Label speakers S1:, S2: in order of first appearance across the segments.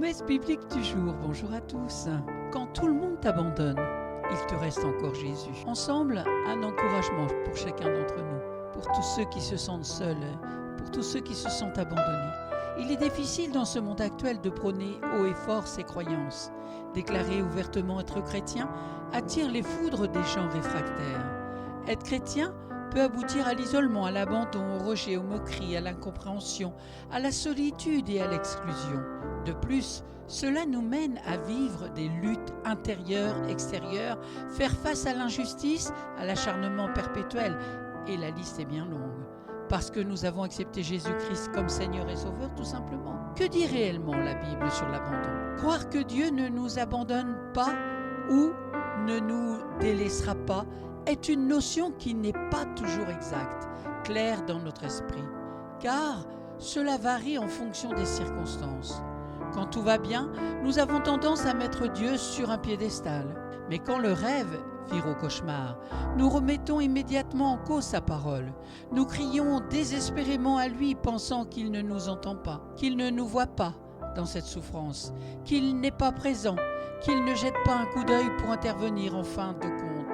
S1: Promesse biblique du jour, bonjour à tous. Quand tout le monde t'abandonne, il te reste encore Jésus. Ensemble, un encouragement pour chacun d'entre nous, pour tous ceux qui se sentent seuls, pour tous ceux qui se sentent abandonnés. Il est difficile dans ce monde actuel de prôner haut et fort ses croyances. Déclarer ouvertement être chrétien attire les foudres des gens réfractaires. Être chrétien peut aboutir à l'isolement, à l'abandon, au rejet, aux moqueries, à l'incompréhension, à la solitude et à l'exclusion. De plus, cela nous mène à vivre des luttes intérieures, extérieures, faire face à l'injustice, à l'acharnement perpétuel, et la liste est bien longue. Parce que nous avons accepté Jésus-Christ comme Seigneur et Sauveur, tout simplement. Que dit réellement la Bible sur l'abandon ? Croire que Dieu ne nous abandonne pas ou ne nous délaissera pas est une notion qui n'est pas toujours exacte, claire dans notre esprit, car cela varie en fonction des circonstances. Quand tout va bien, nous avons tendance à mettre Dieu sur un piédestal. Mais quand le rêve vire au cauchemar, nous remettons immédiatement en cause sa parole. Nous crions désespérément à lui, pensant qu'il ne nous entend pas, qu'il ne nous voit pas dans cette souffrance, qu'il n'est pas présent, qu'il ne jette pas un coup d'œil pour intervenir en fin de compte.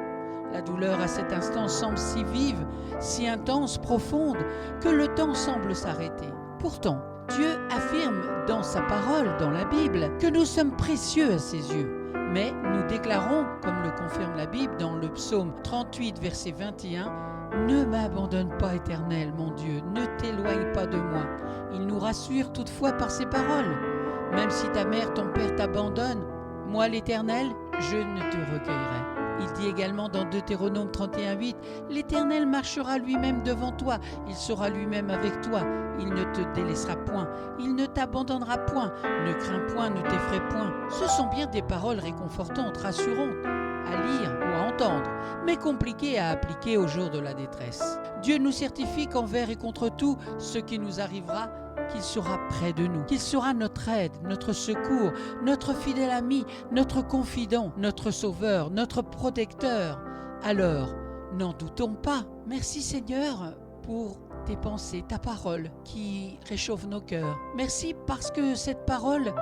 S1: La douleur à cet instant semble si vive, si intense, profonde, que le temps semble s'arrêter. Pourtant, Dieu affirme dans sa parole, dans la Bible, que nous sommes précieux à ses yeux. Mais nous déclarons, comme le confirme la Bible dans le psaume 38, verset 21, « Ne m'abandonne pas, Éternel, mon Dieu, ne t'éloigne pas de moi. » Il nous rassure toutefois par ses paroles. « Même si ta mère, ton père t'abandonnent, moi l'Éternel, je ne te recueillerai. » Il dit également dans Deutéronome 31,8 « L'Éternel marchera lui-même devant toi, il sera lui-même avec toi, il ne te délaissera point, il ne t'abandonnera point, ne crains point, ne t'effraie point. » Ce sont bien des paroles réconfortantes, rassurantes, à lire ou à entendre, mais compliquées à appliquer au jour de la détresse. Dieu nous certifie qu'envers et contre tout ce qui nous arrivera, qu'il sera près de nous, qu'il sera notre aide, notre secours, notre fidèle ami, notre confident, notre sauveur, notre protecteur. Alors, n'en doutons pas. Merci Seigneur pour tes pensées, ta parole qui réchauffe nos cœurs. Merci parce que cette parole,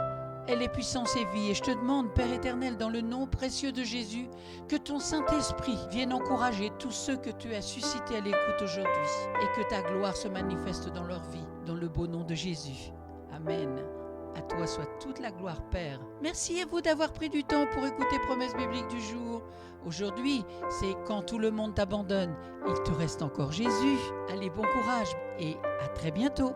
S1: elle est puissance et vie. Et je te demande, Père éternel, dans le nom précieux de Jésus, que ton Saint-Esprit vienne encourager tous ceux que tu as suscités à l'écoute aujourd'hui et que ta gloire se manifeste dans leur vie, dans le beau nom de Jésus. Amen. À toi soit toute la gloire, Père. Merci à vous d'avoir pris du temps pour écouter Promesse biblique du jour. Aujourd'hui, c'est quand tout le monde t'abandonne, il te reste encore Jésus. Allez, bon courage et à très bientôt.